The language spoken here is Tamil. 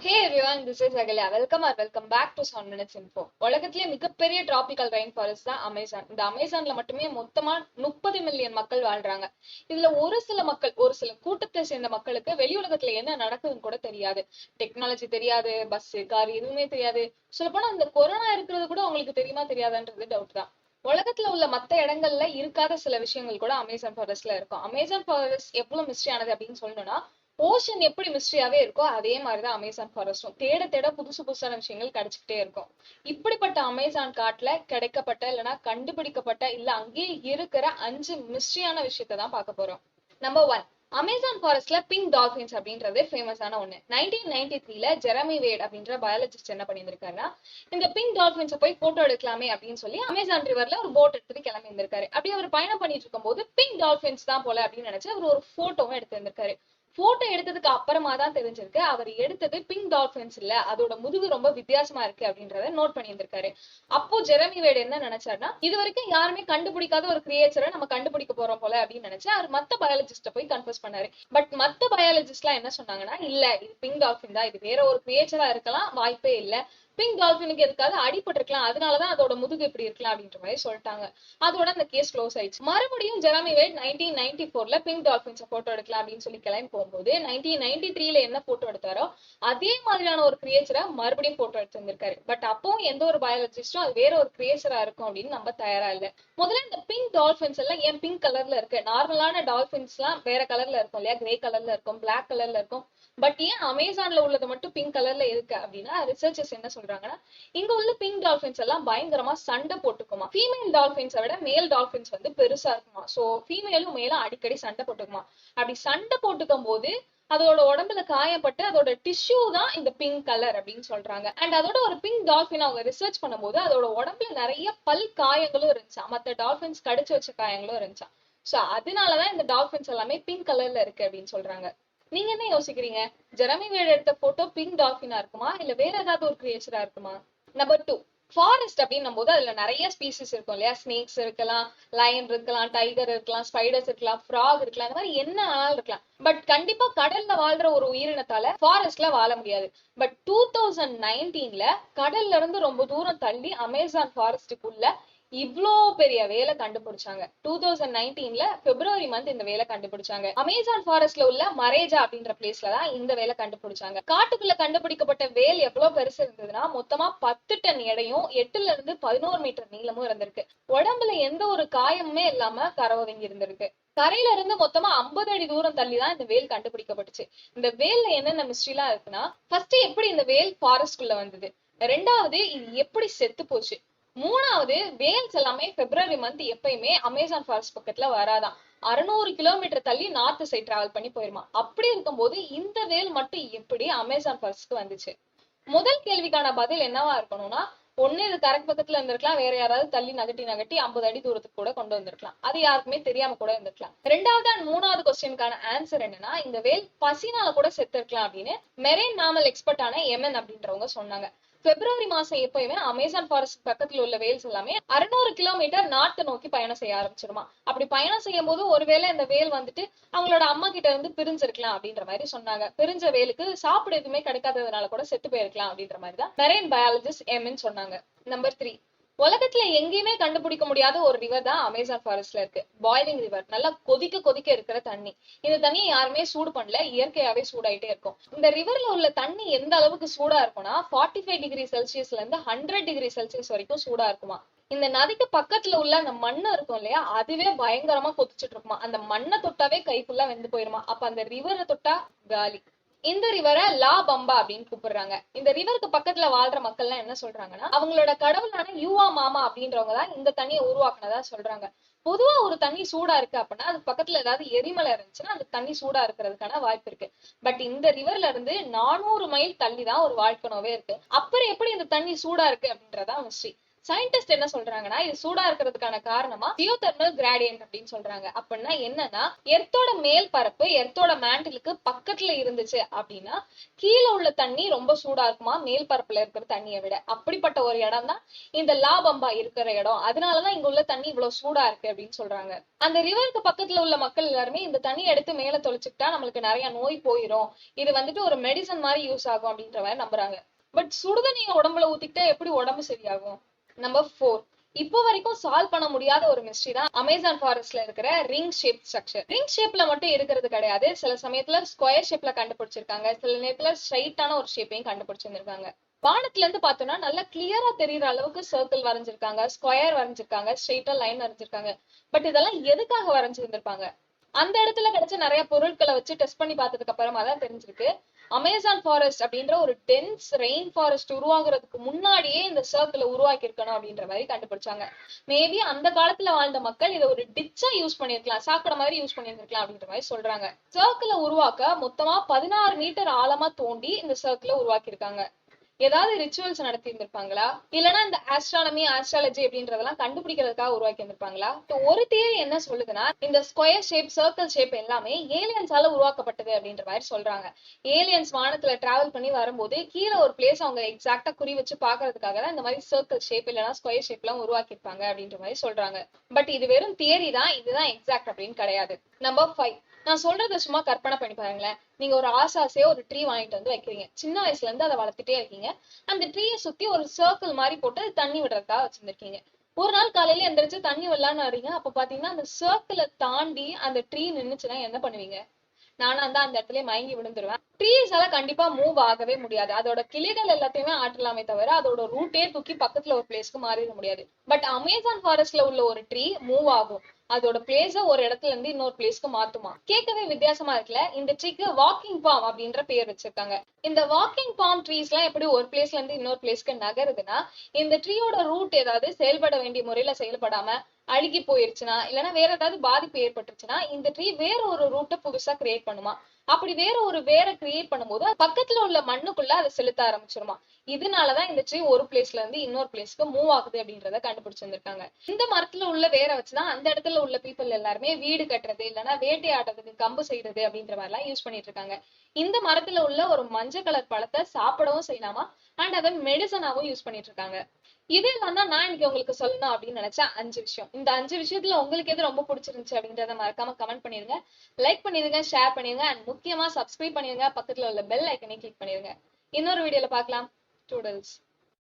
Hey everyone, this is Agalya. Welcome back to 7 Minutes Info. உலகத்திலே மிகப்பெரிய டிராபிக்கல் ரெயின் ஃபாரஸ்ட் தான் அமேசான். இந்த அமேசான்ல மட்டுமே மொத்தமா 30 மில்லியன் மக்கள் வாழ்றாங்க. இதுல ஒரு சில கூட்டத்தை சேர்ந்த மக்களுக்கு வெளி உலகத்துல என்ன நடக்குதுன்னு கூட தெரியாது. டெக்னாலஜி தெரியாது, பஸ் கார் எதுவுமே தெரியாது. சொல்லப்போனா இந்த கொரோனா இருக்கிறது கூட உங்களுக்கு தெரியுமா தெரியாதுன்றது டவுட் தான். உலகத்துல உள்ள மத்த இடங்கள்ல இருக்காத சில விஷயங்கள் கூட அமேசான் ஃபாரஸ்ட்ல இருக்கும். அமேசான் ஃபாரஸ்ட் எவ்வளவு மிஸ்ட்ரியானது அப்படின்னு சொல்லணும்னா, ஓஷன் எப்படி மிஸ்ட்ரியாவே இருக்கோ அதே மாதிரிதான் அமேசான் ஃபாரஸ்டும். தேட தேட புதுசான விஷயங்கள் கிடைச்சிக்கிட்டே இருக்கும். இப்படிப்பட்ட அமேசான் காட்டுல கிடைக்கப்பட்ட இல்லைன்னா கண்டுபிடிக்கப்பட்ட இல்ல அங்கேயே இருக்கிற 5 மிஸ்ட்ரியான விஷயத்தை தான் பார்க்க போறோம். நம்பர் 1, அமேசான் ஃபாரஸ்ட்ல பிங்க் டால்பின்ஸ் அப்படின்றது ஃபேமஸான ஒண்ணு. 1993ல ஜெரமி வேட் அப்படின்ற பயாலஜிஸ்ட் என்ன பண்ணியிருக்காருன்னா, இந்த பிங்க் டால்பின்ஸை போய் போட்டோ எடுக்கலாமே அப்படின்னு சொல்லி அமேசான் ரிவர்ல ஒரு போட் எடுத்துட்டு கிளம்பி இருந்திருக்காரு. அப்படியே அவர் பயணம் பண்ணிட்டு இருக்கும் போது பிங்க் டால்பின்ஸ் தான் போல அப்படின்னு நினைச்சு அவர் ஒரு போட்டோவும் எடுத்து இருந்திருக்காரு. போட்டோ எடுத்ததுக்கு அப்புறமா தான் தெரிஞ்சிருக்கு அவர் எடுத்தது பிங்க் டால்பின்ஸ் இல்ல, அதோட முதுகு ரொம்ப வித்தியாசமா இருக்கு அப்படின்றத நோட் பண்ணியிருந்திருக்காரு. அப்போ ஜெரமி வேட் என்ன நினைச்சாருன்னா, இது வரைக்கும் யாருமே கண்டுபிடிக்காத ஒரு கிரியேச்சரை நம்ம கண்டுபிடிக்க போறோம் போல அப்படின்னு நினைச்சு அவர் மத்த பயாலஜிஸ்ட போய் கன்ஃபர்ஸ் பண்ணாரு. பட் மத்த பயாலஜிஸ்ட் எல்லாம் என்ன சொன்னாங்கன்னா, இல்ல இது பிங்க் டால்பின் தான், இது வேற ஒரு கிரியேச்சரா இருக்கலாம், வாய்ப்பே இல்ல. பிங்க் டால்பினுக்கு எதுக்காவது அடிபட்டு இருக்கலாம், அதனாலதான் அதோட முதுகு இப்படி இருக்கலாம் அப்படின்ற மாதிரி சொல்லிட்டாங்க. அதோட அந்த கேஸ் க்ளோஸ் ஆயிடுச்சு. மறுபடியும் ஜெரமி வேட் 1994ல பிங்க் டால்பின்ஸ் போட்டோ எடுக்கலாம் அப்படின்னு சொல்லி கிளம்பி போகும்போது 1993ல என்ன போட்டோ எடுத்தாரோ அதே மாதிரியான ஒரு கிரியேச்சரை மறுபடியும் போட்டோ எடுத்து வந்திருக்காரு. பட் அப்பவும் எந்த ஒரு பயாலஜிஸ்டும் அது வேற ஒரு கிரியேச்சரா இருக்கும் அப்படின்னு நம்ம தயாரா இல்ல. முதல்ல இந்த பிங்க் டால்பின்ஸ் எல்லாம் ஏன் பிங்க் கலர்ல இருக்கு? நார்மலான டால்பின்ஸ் எல்லாம் வேற கலர்ல இருக்கும் இல்லையா, கிரே கலர்ல இருக்கும், பிளாக் கலர்ல இருக்கும். பட் ஏன் அமேசான்ல உள்ளது மட்டும் பிங்க் கலர்ல இருக்கு அப்படின்னா, ரிசர்ச்சர்ஸ் என்ன சொல்றாங்கன்னா, இங்க உள்ள பிங்க் டால்பின்ஸ் எல்லாம் பயங்கரமா சண்டை போட்டுக்குமா. ஃபீமேல் டால்பின்ஸை விட மேல் டால்பின்ஸ் வந்து பெருசா இருக்குமா. சோ ஃபீமேலும் மேலும் அடிக்கடி சண்டை போட்டுக்குமா. அப்படி சண்டை போட்டுக்கும் போது அதோட உடம்புல காயப்பட்டு அதோட டிஷ்யூ தான் இந்த பிங்க் கலர் அப்படின்னு சொல்றாங்க. அண்ட் அதோட ஒரு பிங்க் டால்பின் அவங்க ரிசர்ச் பண்ணும்போது அதோட உடம்புல நிறைய பல் காயங்களும் இருந்துச்சா, மத்த டால்பின்ஸ் கடிச்சு வச்ச காயங்களும் இருந்துச்சா. சோ அதனாலதான் இந்த டால்பின்ஸ் எல்லாமே பிங்க் கலர்ல இருக்கு அப்படின்னு சொல்றாங்க. நீங்க என்ன யோசிக்கிறீங்க? ஜெரமி வேட் எடுத்த போட்டோ பிங்க் டால்பினா இருக்குமா இல்ல வேற ஏதாவது ஒரு கிரியேச்சரா இருக்குமா? நம்பர் 2, ஃபாரஸ்ட் அப்படின்னும் போது அதுல நிறைய ஸ்பீசிஸ் இருக்கும் இல்லையா. ஸ்னேக்ஸ் இருக்கலாம், லயன் இருக்கலாம், டைகர் இருக்கலாம், ஸ்பைடர்ஸ் இருக்கலாம், ஃப்ராக் இருக்கலாம், இந்த மாதிரி என்ன ஆனாலும் இருக்கலாம். பட் கண்டிப்பா கடல்ல வாழ்ற ஒரு உயிரினத்தால ஃபாரஸ்ட்ல வாழ முடியாது. பட் 2019ல கடல்ல இருந்து ரொம்ப தூரம் தள்ளி அமேசான் ஃபாரஸ்டுக்குள்ள இவ்ளோ பெரிய வேலை கண்டுபிடிச்சாங்க. 2019ல பிப்ரவரி மந்த் இந்த வேலை கண்டுபிடிச்சாங்க. அமேசான் ஃபாரஸ்ட்ல உள்ள மரேஜா அப்படின்ற பிளேஸ்ல தான் இந்த வேலை கண்டுபிடிச்சாங்க. காட்டுக்குள்ள கண்டுபிடிக்கப்பட்ட வேல் எவ்வளவு பெருசு இருந்ததுன்னா, மொத்தமா 10 டன் எடையும் 8ல இருந்து 11 மீட்டர் நீளமும் இருந்திருக்கு. உடம்புல எந்த ஒரு காயமுமே இல்லாம கரவதங்கி இருந்திருக்கு. கரையில இருந்து மொத்தமா 50 அடி தூரம் தள்ளி தான் இந்த வேல் கண்டுபிடிக்கப்பட்டுச்சு. இந்த வேல்ல என்னென்ன மிஸ்ட்ரி எல்லாம் இருக்குன்னா, ஃபர்ஸ்ட் எப்படி இந்த வேல் ஃபாரஸ்ட்குள்ள வந்தது, ரெண்டாவது இது எப்படி செத்து போச்சு, மூணாவது வேல்ஸ் எல்லாமே பிப்ரவரி மந்த் எப்பயுமே அமேசான் ஃபாரஸ்ட் பக்கத்துல வராதான், 600 கிலோமீட்டர் தள்ளி நார்த் சைட் டிராவல் பண்ணி போயிருமா. அப்படி இருக்கும்போது இந்த வேல் மட்டும் எப்படி அமேசான் ஃபாரஸ்ட்க்கு வந்துச்சு? முதல் கேள்விக்கான பதில் என்னவா இருக்கணும்னா, ஒண்ணு இது கரெக்ட் பக்கத்துல இருந்திருக்கலாம், வேற யாராவது தள்ளி நகட்டி 50 அடி தூரத்துக்கு கூட கொண்டு வந்திருக்கலாம், அது யாருக்குமே தெரியாம கூட இருந்திருக்கலாம். ரெண்டாவது அண்ட் மூணாவது கொஸ்டினுக்கான ஆன்சர் என்னன்னா, இந்த வேல் பசினால கூட செத்து இருக்கலாம் அப்படின்னு மெரைன் மேமல் எக்ஸ்பர்ட்டான எமன் அப்படின்றவங்க சொன்னாங்க. பிப்ரவரி மாசம் எப்பயுமே அமேசான் ஃபாரஸ்ட் பக்கத்துல உள்ள வேல்ஸ் எல்லாமே 600 கிலோமீட்டர் நார்த்தை நோக்கி பயணம் செய்ய ஆரம்பிச்சிருமா. அப்படி பயணம் செய்யும் போது ஒருவேளை இந்த வேல் வந்துட்டு அவங்களோட அம்மா கிட்ட இருந்து பிரிஞ்சிருக்கலாம் அப்படின்ற மாதிரி சொன்னாங்க. பிரிஞ்ச வேலுக்கு சாப்பிட எதுவுமே கிடைக்காததுனால கூட செத்து போயிருக்கலாம் அப்படின்ற மாதிரி தான் மெரைன் பயாலஜிஸ்ட் எம்ன்னு சொன்னாங்க. நம்பர் 3, உலகத்துல எங்கேயுமே கண்டுபிடிக்க முடியாத ஒரு ரிவர் தான் அமேசான் ஃபாரஸ்ட்ல இருக்கு. பாய்லிங் ரிவர், நல்லா கொதிக்க இருக்கிற தண்ணி. இந்த தண்ணியை யாருமே சூடு பண்ணல, இயற்கையாவே சூடாயிட்டே இருக்கும். இந்த ரிவர்ல உள்ள தண்ணி எந்த அளவுக்கு சூடா இருக்கும்னா 45 டிகிரி செல்சியஸ்ல இருந்து 100 டிகிரி செல்சியஸ் வரைக்கும் சூடா இருக்குமா. இந்த நதிக்கு பக்கத்துல உள்ள அந்த மண்ணு இருக்கும் இல்லையா, அதுவே பயங்கரமா கொதிச்சுட்டு இருக்குமா. அந்த மண்ணை தொட்டாவே கை ஃபுல்லா வெந்து போயிருமா. அப்ப அந்த ரிவரை தொட்டா காலி. இந்த ரிவரை லா பம்பா அப்படின்னு கூப்பிடுறாங்க. இந்த ரிவருக்கு பக்கத்துல வாழ்ற மக்கள் எல்லாம் என்ன சொல்றாங்கன்னா, அவங்களோட கடவுளான யூவா மாமா அப்படின்றவங்க தான் இந்த தண்ணியை உருவாக்குனதா சொல்றாங்க. பொதுவா ஒரு தண்ணி சூடா இருக்கு அப்படின்னா அது பக்கத்துல ஏதாவது எரிமலை இருந்துச்சுன்னா அந்த தண்ணி சூடா இருக்கிறதுக்கான வாய்ப்பு இருக்கு. பட் இந்த ரிவர்ல இருந்து 400 மைல் தள்ளி தான் ஒரு வால்கனோவே இருக்கு. அப்புறம் எப்படி இந்த தண்ணி சூடா இருக்கு அப்படின்றதா மிஸ்ட்ரி. சயின்டிஸ்ட் என்ன சொல்றாங்கன்னா இது சூடா இருக்கிறதுக்கான காரணமா ஜியோதெர்மல் கிராடியன்ட் அப்படின்னு சொல்றாங்க. அப்படின்னா என்னன்னா எர்த்தோட மேல் பரப்பு எர்த்தோட மேண்டிலுக்கு பக்கத்துல இருந்துச்சு அப்படின்னா கீழே உள்ள தண்ணி ரொம்ப சூடா இருக்குமா மேல் பரப்புல இருக்கிற தண்ணியை விட. அப்படிப்பட்ட ஒரு இடம் தான் இந்த லாபம்பா இருக்கிற இடம். அதனாலதான் இங்க உள்ள தண்ணி இவ்வளவு சூடா இருக்கு அப்படின்னு சொல்றாங்க. அந்த ரிவருக்கு பக்கத்துல உள்ள மக்கள் எல்லாருமே இந்த தண்ணி எடுத்து மேல தொலைச்சுக்கிட்டா நம்மளுக்கு நிறைய நோய் போயிடும், இது வந்துட்டு ஒரு மெடிசன் மாதிரி யூஸ் ஆகும் அப்படின்ற மாதிரி நம்புறாங்க. பட் சுடுதண்ணிய உடம்புல ஊத்திக்கிட்டா எப்படி உடம்பு சரியாகும்? நம்பர் 4, இப்போ வரைக்கும் சால்வ் பண்ண முடியாத ஒரு மிஸ்ட்ரி தான் அமேசான் ஃபாரஸ்ட்ல இருக்கிற ரிங் ஷேப் ஸ்ட்ரக்சர். ரிங் ஷேப்ல மட்டும் இருக்கிறது கிடையாது, சில சமயத்துல ஸ்கொயர் ஷேப்ல கண்டுபிடிச்சிருக்காங்க, சில நேரத்துல ஸ்ட்ரைட்டான ஒரு ஷேப்பையும் கண்டுபிடிச்சிருக்காங்க. வானத்துல இருந்து பார்த்தோம்னா நல்லா கிளியரா தெரியற அளவுக்கு சர்க்கிள் வரைஞ்சிருக்காங்க, ஸ்கொயர் வரைஞ்சிருக்காங்க, ஸ்ட்ரைட்டா லைன் வரைஞ்சிருக்காங்க. பட் இதெல்லாம் எதுக்காக வரைஞ்சிருந்திருப்பாங்க? அந்த இடத்துல கிடைச்ச நிறைய பொருட்களை வச்சு டெஸ்ட் பண்ணி பார்த்ததுக்கு அப்புறமா தான் தெரிஞ்சிருக்கு அமேசான் ஃபாரஸ்ட் அப்படின்ற ஒரு டென்ஸ் ரெயின் ஃபாரஸ்ட் உருவாகுறதுக்கு முன்னாடியே இந்த சர்க்கிளை உருவாக்கி இருக்கணும் அப்படின்ற மாதிரி கண்டுபிடிச்சாங்க. மேபி அந்த காலத்துல வாழ்ந்த மக்கள் இதை ஒரு டிச்சா யூஸ் பண்ணிருக்கலாம், சாக்கடை மாதிரி யூஸ் பண்ணிருக்கலாம் அப்படின்ற மாதிரி சொல்றாங்க. சர்க்கிளை உருவாக்க மொத்தமா 16 மீட்டர் ஆழமா தோண்டி இந்த சர்க்கிளை உருவாக்கி இருக்காங்க. ஏதாவது ரிச்சுவல்ஸ் நடத்தி இருந்திருப்பாங்களா, இல்லைன்னா இந்த ஆஸ்ட்ரானமி ஆஸ்ட்ராலஜி அப்படின்றதெல்லாம் கண்டுபிடிக்கிறதுக்காக உருவாக்கி இருந்திருப்பாங்களா? ஒரு தியரி என்ன சொல்லுதுன்னா இந்த ஸ்கொயர் ஷேப் சர்க்கிள் ஷேப் எல்லாமே ஏலியன்ஸால உருவாக்கப்பட்டது அப்படின்ற மாதிரி சொல்றாங்க. ஏலியன்ஸ் வானத்துல டிராவல் பண்ணி வரும்போது கீழே ஒரு பிளேஸ் அவங்க எக்ஸாக்டா குறி வச்சு பாக்குறதுக்காக தான் இந்த மாதிரி சர்க்கிள் ஷேப் இல்லைன்னா ஸ்கொயர் ஷேப் எல்லாம் உருவாக்கிருப்பாங்க அப்படின்ற மாதிரி சொல்றாங்க. பட் இது வெறும் தியரி தான், இதுதான் எக்ஸாக்ட் அப்படின்னு கிடையாது. நம்பர் 5, நான் சொல்றதை சும்மா கற்பனை பண்ணி பாருங்களேன். நீங்க ஒரு ஆசாசையா ஒரு ட்ரீ வாங்கிட்டு வந்து வைக்கிறீங்க, சின்ன வயசுல இருந்து அதை வளர்த்துட்டே இருக்கீங்க. அந்த ட்ரீயை சுத்தி ஒரு சர்க்கிள் மாதிரி போட்டு தண்ணி விடுறதுக்காக வச்சிருந்திருக்கீங்க. ஒரு நாள் காலையில எந்திரிச்சு தண்ணி விடலான்னு வரீங்க, அப்ப பாத்தீங்கன்னா அந்த சர்க்கிளை தாண்டி அந்த ட்ரீ நின்னுச்சுன்னா என்ன பண்ணுவீங்க? நானா தான் அந்த இடத்துல மயங்கி விழுந்துருவேன். ட்ரீஸால கண்டிப்பா மூவ் ஆகவே முடியாது, அதோட கிளைகள் எல்லாத்தையுமே ஆட்டலாமே தவிர அதோட ரூட்டே தூக்கி பக்கத்துல ஒரு பிளேஸ்க்கு மாறிட முடியாது. பட் அமேசான் ஃபாரஸ்ட்ல உள்ள ஒரு ட்ரீ மூவ் ஆகும், அதோட பிளேஸ ஒரு இடத்துல இருந்து இன்னொரு பிளேஸ்க்கு மாத்துமா. கேட்கவே வித்தியாசமா இருக்குல்ல. இந்த ட்ரீக்கு வாக்கிங் பாம் அப்படின்ற பேர் வச்சிருக்காங்க. இந்த வாக்கிங் பாம் ட்ரீஸ் எல்லாம் எப்படி ஒரு பிளேஸ்ல இருந்து இன்னொரு பிளேஸ்க்கு நகருதுன்னா இந்த ட்ரீயோட ரூட் ஏதாவது செயல்பட வேண்டிய முறையில செயல்படாம அழுகி போயிருச்சுன்னா, இல்லைன்னா வேற ஏதாவது பாதிப்பு ஏற்பட்டுச்சுன்னா இந்த ட்ரீ வேற ஒரு ரூட்டை புதுசா கிரியேட் பண்ணுமா. அப்படி வேற கிரியேட் பண்ணும்போது பக்கத்துல உள்ள மண்ணுக்குள்ள அதை செலுத்த ஆரம்பிச்சிருமா. இதனாலதான் இந்த ட்ரீ ஒரு பிளேஸ்ல இருந்து இன்னொரு பிளேஸ்க்கு மூவ் ஆகுது அப்படின்றத கண்டுபிடிச்சிருந்திருக்காங்க. இந்த மரத்துல உள்ள வேற வச்சுதான் அந்த இடத்துல உள்ள பீப்புள் எல்லாருமே வீடு கட்டுறது இல்லைன்னா வேட்டையாடுறதுக்கு கம்பு செய்யறது அப்படின்ற மாதிரி எல்லாம் யூஸ் பண்ணிட்டு இருக்காங்க. இந்த மரத்துல உள்ள ஒரு மஞ்சள் கலர் பழத்தை சாப்பிடவும் செய்யலாமா, அண்ட் அதை மெடிசனாவும் யூஸ் பண்ணிட்டு இருக்காங்க. இதெல்லாம் தான் நான் இன்னைக்கு உங்களுக்கு சொல்லணும் அப்படின்னு நினைச்சேன் 5 விஷயம். இந்த 5 விஷயத்துல உங்களுக்கு எது ரொம்ப பிடிச்சிருந்துச்சு அப்படின்றத மறக்காம கமெண்ட் பண்ணிருங்க, லைக் பண்ணிருங்க, ஷேர் பண்ணிருங்க, அண்ட் முக்கியமா சப்ஸ்கிரைப் பண்ணிருங்க, பக்கத்துல உள்ள பெல் ஐக்கனை கிளிக் பண்ணிருங்க. இன்னொரு வீடியோல பார்க்கலாம். டூடல்ஸ்.